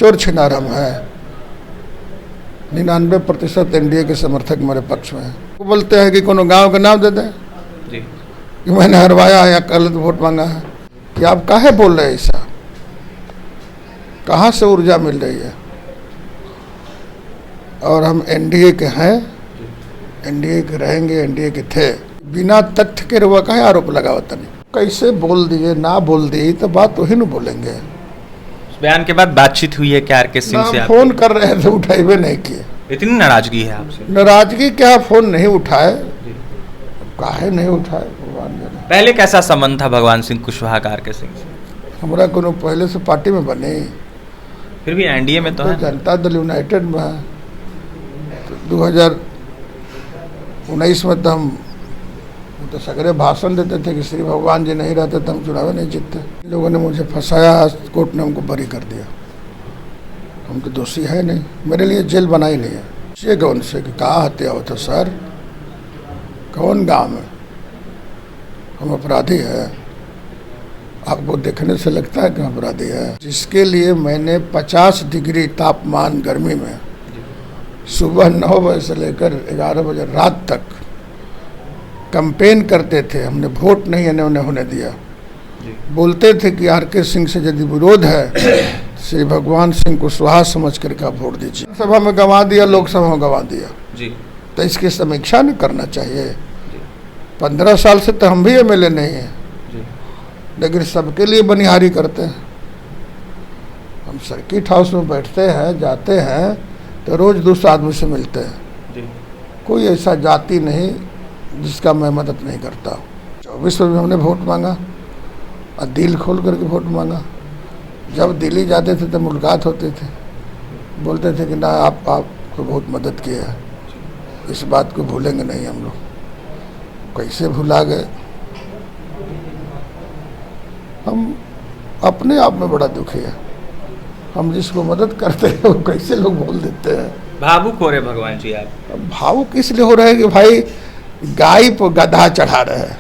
चोर छिनार हम है। 99% एनडीए के समर्थक मेरे पक्ष में है। वो बोलते हैं कि कोनो गांव का नाम दे दें जी। कि मैंने हरवाया या गलत वोट मांगा है। कि आप काहे बोल रहे हैं ऐसा? कहाँ से ऊर्जा मिल रही है? और हम एनडीए के हैं, एनडीए के रहेंगे, एनडीए के थे। बिना तथ्य के रुआ का आरोप लगावता नहीं। कैसे बोल दिए, ना बोल दिए तो बात वही न बोलेंगे। बयान के बाद बातचीत हुई है क्या आरके सिंह से? फोन कर रहे थे, उठाइबे नहीं किए। इतनी नाराजगी है आपसे? नाराजगी क्या, फोन नहीं उठाए, काहे नहीं उठाए भगवान जाने। पहले कैसा संबंध था भगवान सिंह कुशवाहा का आरके सिंह से? हमारा कोनो पहले से पार्टी में बने, फिर भी एनडीए में तो है। जनता दल यूनाइटेड में है। तो 2019 में तो हम तो सगरे भाषण देते थे कि श्री भगवान जी नहीं रहते तो हम चुनाव नहीं जीतते। लोगों ने मुझे फंसाया, कोर्ट ने हमको बरी कर दिया। हम तो दोषी है नहीं, मेरे लिए जेल बनाई नहीं है। ये कौन से कि कहाँ हत्या हो था सर, कौन गांव में? हम अपराधी है? आपको देखने से लगता है कि हम अपराधी है? जिसके लिए मैंने 50 डिग्री तापमान गर्मी में सुबह 9 बजे से लेकर 11 बजे रात तक कैंपेन करते थे। हमने वोट नहीं इन्होंने होने दिया। बोलते थे कि आरके सिंह से यदि विरोध है श्री भगवान सिंह कुशवाहा समझ करके आप वोट दीजिए। सभा में गंवा दिया, लोकसभा में गंवा दिया जी। तो इसकी समीक्षा नहीं करना चाहिए? 15 साल से तो हम भी एमएलए नहीं है, लेकिन सबके लिए बनिहारी करते हैं। हम सर्किट हाउस में बैठते हैं, जाते हैं तो रोज दूसरे आदमी से मिलते हैं। कोई ऐसा जाति नहीं जिसका मैं मदद नहीं करता। 24 में हमने वोट मांगा और दिल खोल करके वोट मांगा। जब दिल्ली जाते थे तो मुलाकात होते थे, बोलते थे कि ना आपको बहुत मदद किया है, इस बात को भूलेंगे नहीं हम लोग। कैसे भुला गए? हम अपने आप में बड़ा दुखी है। हम जिसको मदद करते हैं वो कैसे लोग बोल देते हैं। भावुक हो रहे भगवान जी आप? भावुक इसलिए हो रहे हैं कि भाई गाय पर गधा चढ़ा रहे हैं।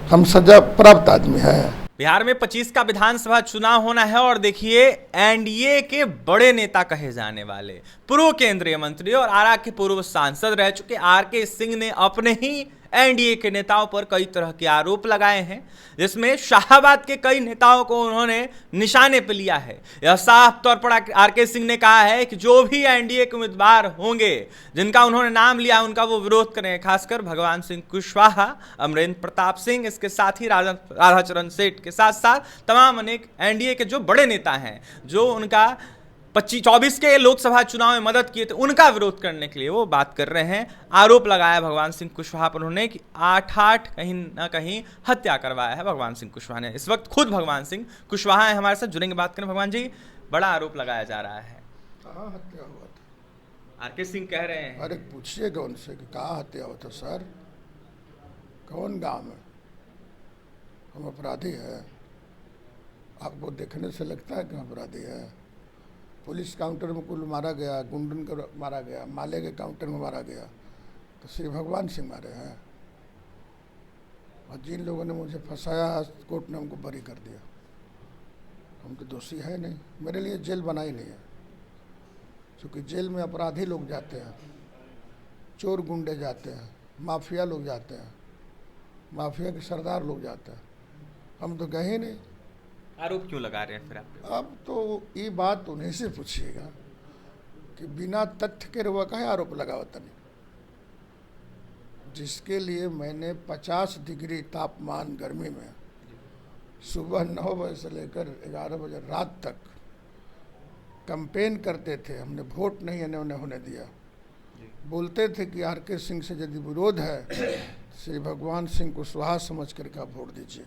हम सजा प्राप्त आदमी है। बिहार में 25 का विधानसभा चुनाव होना है और देखिए एनडीए के बड़े नेता कहे जाने वाले पूर्व केंद्रीय मंत्री और आरा के पूर्व सांसद रह चुके आरके सिंह ने अपने ही एनडीए के नेताओं पर कई तरह के आरोप लगाए हैं, जिसमें शाहाबाद के कई नेताओं को उन्होंने निशाने पर लिया है। यह साफ तौर पर आरके सिंह ने कहा है कि जो भी एनडीए के उम्मीदवार होंगे जिनका उन्होंने नाम लिया उनका वो विरोध करें, खासकर भगवान सिंह कुशवाहा, अमरेंद्र प्रताप सिंह, इसके साथ ही राधाचरण सेठ के साथ साथ तमाम अनेक एनडीए के जो बड़े नेता हैं जो उनका 24 के लोकसभा चुनाव में मदद किए थे, उनका विरोध करने के लिए वो बात कर रहे हैं। आरोप लगाया भगवान सिंह कुशवाहा पर उन्होंने कि 8 कहीं ना कहीं हत्या करवाया है भगवान सिंह कुशवाहा ने। इस वक्त खुद भगवान सिंह कुशवाहा है हमारे साथ, जुड़ेंगे, बात करें। भगवान जी, बड़ा आरोप लगाया जा रहा है। कहाँ हत्या हुआ था? आरके सिंह कह रहे हैं। अरे पूछिएगा उनसे कि कहाँ हत्या हुआ था सर, कौन गांव में? हम अपराधी है? आपको देखने से लगता है कि हम अपराधी है? पुलिस काउंटर में कुल मारा गया, गुंडन को मारा गया, माले के काउंटर में मारा गया, तो श्री भगवान सिंह मारे हैं। और जिन लोगों ने मुझे फंसाया कोर्ट ने हमको बरी कर दिया। हम तो दोषी है नहीं, मेरे लिए जेल बनाई नहीं है। क्योंकि जेल में अपराधी लोग जाते हैं, चोर गुंडे जाते हैं, माफिया लोग जाते हैं, माफिया के सरदार लोग जाते हैं। हम तो गए ही नहीं। आरोप क्यों लगा रहे हैं फिर आप? अब तो ये बात उन्हीं से पूछिएगा कि बिना तथ्य के रुआ का आरोप लगावता नहीं। जिसके लिए मैंने 50 डिग्री तापमान गर्मी में सुबह 9 बजे से लेकर 11 बजे रात तक कैंपेन करते थे। हमने वोट नहीं इन्होंने होने दिया। बोलते थे कि आरके सिंह से यदि विरोध है श्री भगवान सिंह कुशवाहा समझ करके आप वोट दीजिए।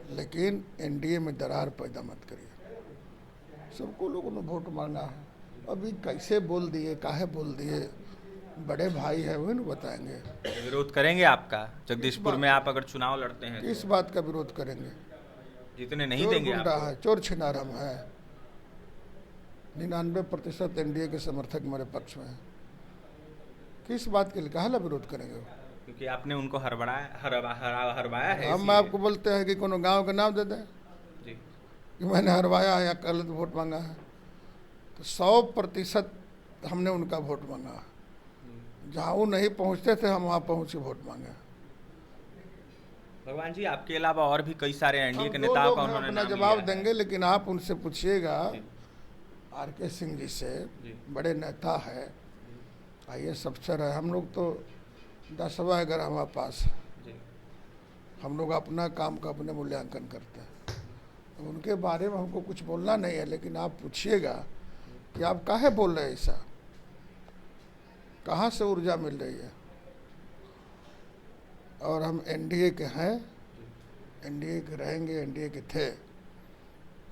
लेकिन एनडीए में दरार पैदा मत करिए। सबको लोगों ने वोट मांगा है। अभी कैसे बोल दिए, काहे बोल दिए, बड़े भाई है वही ना बताएंगे। विरोध करेंगे आपका जगदीशपुर में आप अगर चुनाव लड़ते हैं? किस बात का विरोध करेंगे? जितने नहीं देंगे आप। है, चोर छिनार हम है। 99% एनडीए के समर्थक मेरे पक्ष में है। किस बात के लिए कहा विरोध करेंगे? क्योंकि आपने उनको हरवाया है हम इसीलिए। आपको बोलते हैं कि कोनो गांव का नाम दे दें जी कि मैंने हरवाया या गलत वोट मांगा है, तो 100% हमने उनका वोट मांगा। जहाँ वो नहीं पहुँचते थे हम वहाँ पहुँच के वोट मांगे। भगवान जी, आपके अलावा और भी कई सारे एनडीए हम के 2 नेताओं लोग का हैं, उन्होंने अपना नाम जवाब लिया है। देंगे, लेकिन आप उनसे पूछिएगा जी आर.के. सिंह जी से, जी बड़े नेता है, IAS अफसर है। हम लोग तो 10/11 हमारे पास है। जी हम लोग अपना काम का अपने मूल्यांकन करते हैं, तो उनके बारे में हमको कुछ बोलना नहीं है। लेकिन आप पूछिएगा कि आप काहे बोल रहे हैं ऐसा, कहाँ से ऊर्जा मिल रही है। और हम एनडीए के हैं, एनडीए के रहेंगे, एनडीए के थे,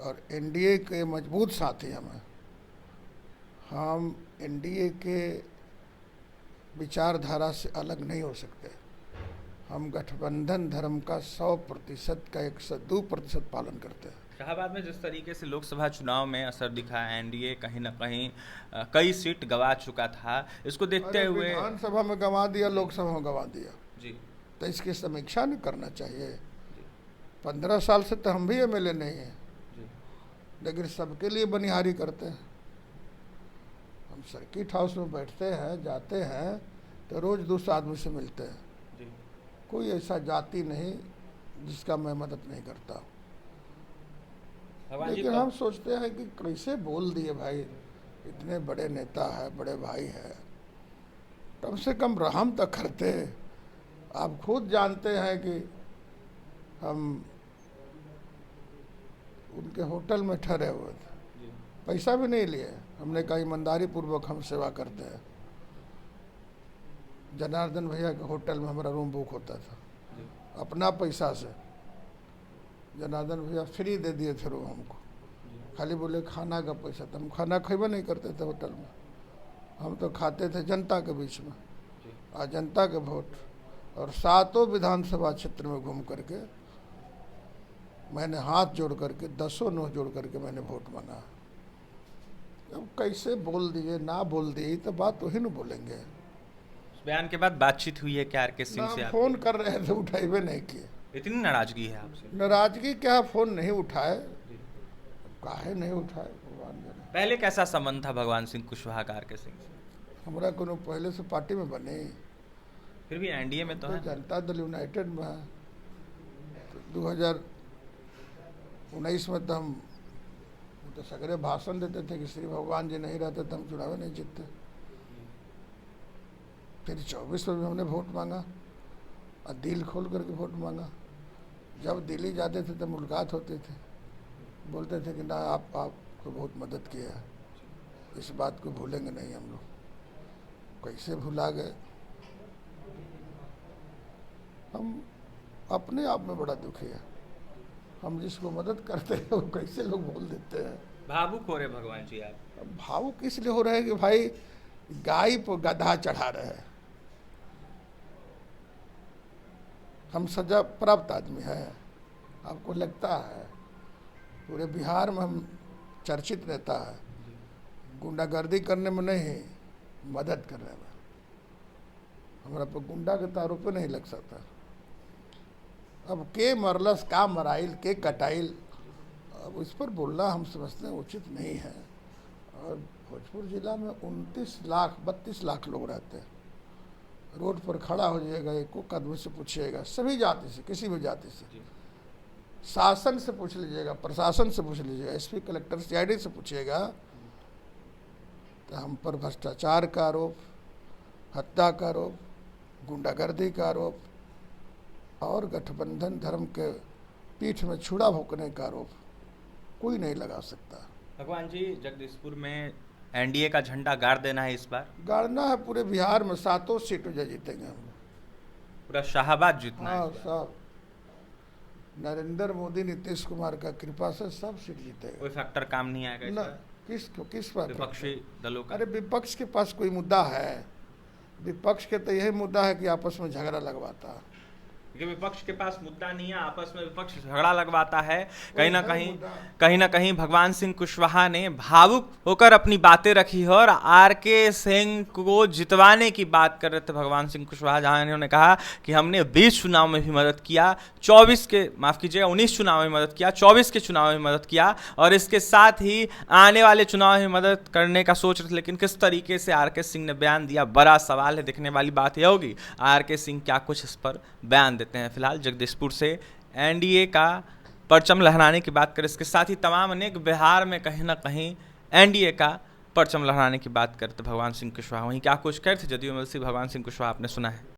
और एनडीए के मजबूत साथी हम एनडीए के विचारधारा से अलग नहीं हो सकते। हम गठबंधन धर्म का 100% का 102% पालन करते हैं। शाहबाद में जिस तरीके से लोकसभा चुनाव में असर दिखा, एनडीए कहीं ना कहीं कई सीट गंवा चुका था, इसको देखते अरे हुए। विधानसभा में गंवा दिया, लोकसभा में गंवा दिया, जी तो इसकी समीक्षा नहीं करना चाहिए। जी 15 साल से तो हम भी MLA नहीं हैं, जी लेकिन सबके लिए बनिहारी करते हैं। हम सर्किट हाउस में बैठते हैं, जाते हैं, तो रोज़ दूसरे आदमी से मिलते हैं। जी कोई ऐसा जाति नहीं जिसका मैं मदद नहीं करता। भगवान जी, लेकिन हम सोचते हैं कि कैसे बोल दिए भाई, इतने बड़े नेता है, बड़े भाई है, कम से कम रहम तक करते। आप खुद जानते हैं कि हम उनके होटल में ठहरे हुए थे, जी पैसा भी नहीं लिए। हमने कहा ईमानदारी पूर्वक हम सेवा करते हैं। जनार्दन भैया के होटल में हमारा रूम बुक होता था, जी अपना पैसा से। जनार्दन भैया फ्री दे दिए थे रूम हमको, खाली बोले खाना का पैसा। तो हम खाना खेबे नहीं करते थे होटल में, हम तो खाते थे जनता के बीच में, जी और जनता के वोट। और 7 विधानसभा क्षेत्र में घूम करके मैंने हाथ जोड़ करके 10 नोह जोड़ करके मैंने वोट मांगा। अब कैसे बोल दिए, ना बोल दिए, तो बात वही न बोलेंगे। उस बयान के बाद बातचीत हुई है क्या आर.के. सिंह ना से? फोन कर रहे थे, उठाइबे नहीं किए। इतनी नाराजगी है आपसे? नाराजगी क्या, फोन नहीं उठाए, जी। काहे नहीं उठाए, भगवान जाने। पहले कैसा संबंध था भगवान सिंह कुशवाहा का आर.के. सिंह से? हमारा कोनो पहले से पार्टी में बने, फिर भी एनडीए में तो है। जनता दल यूनाइटेड में है। तो 2019 में तो हम तो सगरे भाषण देते थे कि श्री भगवान जी नहीं रहते तो हम चुनाव नहीं जीतते। फिर 24 में भी हमने वोट मांगा, और दिल खोल करके वोट मांगा। जब दिल्ली जाते थे तो मुलाकात होते थे, बोलते थे कि ना आपको बहुत मदद किया है, इस बात को भूलेंगे नहीं हम लोग। कैसे भुला गए। हम अपने आप में बड़ा दुखी है। हम जिसको मदद करते हैं वो कैसे लोग बोल देते हैं। भावुक हो रहे भगवान जी आप? अब भावुक इसलिए हो रहे हैं कि भाई गाय पर गधा चढ़ा रहे हैं। हम सजा प्राप्त आदमी हैं, आपको लगता है? पूरे बिहार में हम चर्चित नेता है, गुंडागर्दी करने में नहीं, मदद करने में। हमारा पर गुंडा के तारों पे नहीं लग सकता। अब के मरलस, का मराइल, के कटाइल, अब इस पर बोलना हम समझते हैं उचित नहीं है। और भोजपुर जिला में 32 लाख लोग रहते हैं। रोड पर खड़ा हो जाएगा, एक आदमी से पूछिएगा, सभी जाति से, किसी भी जाति से, शासन से पूछ लीजिएगा, प्रशासन से पूछ लीजिएगा, SP, कलेक्टर, CID से पूछिएगा, तो हम पर भ्रष्टाचार का आरोप, हत्या का आरोप, गुंडागर्दी का आरोप और गठबंधन धर्म के पीठ में छुरा भोंकने का आरोप कोई नहीं लगा सकता। भगवान जी, जगदीशपुर में एनडीए का झंडा गाड़ देना है इस बार? गाड़ना है। पूरे बिहार में 7 सीटों जो जीतेंगे हम। पूरा शाहबाद जीतना है हाँ, इस बार। सब नरेंद्र मोदी, नीतीश कुमार का कृपा से सब सीट जीतेगा। कोई फैक्टर काम नहीं आएगा इस ना, बार? किस पर? विपक्षी दलों का? अरे विपक्ष के पास कोई मुद्दा है? विपक्ष के तो यही मुद्दा है कि आपस में झगड़ा लगवाता है। क्योंकि विपक्ष के पास मुद्दा नहीं है, आपस में विपक्ष झगड़ा लगवाता है। कहीं ना कहीं भगवान सिंह कुशवाहा ने भावुक होकर अपनी बातें रखी है और आरके सिंह को जितवाने की बात कर रहे थे भगवान सिंह कुशवाहा, जहां इन्होंने कहा कि हमने 20 चुनाव में भी मदद किया, 19 चुनाव में मदद किया, 24 के चुनाव में मदद किया और इसके साथ ही आने वाले चुनाव में मदद करने का सोच रहे थे। लेकिन किस तरीके से आरके सिंह ने बयान दिया, बड़ा सवाल है। देखने वाली बात यह होगी आरके सिंह क्या कुछ इस पर बयान देते हैं। फिलहाल जगदीशपुर से एनडीए का परचम लहराने की बात करें, इसके साथ ही तमाम अनेक बिहार में कहीं ना कहीं एनडीए का परचम लहराने की बात करते भगवान सिंह कुशवाहा। वहीं क्या कुछ कहते जदयू एमएलसी भगवान सिंह कुशवाहा आपने सुना है।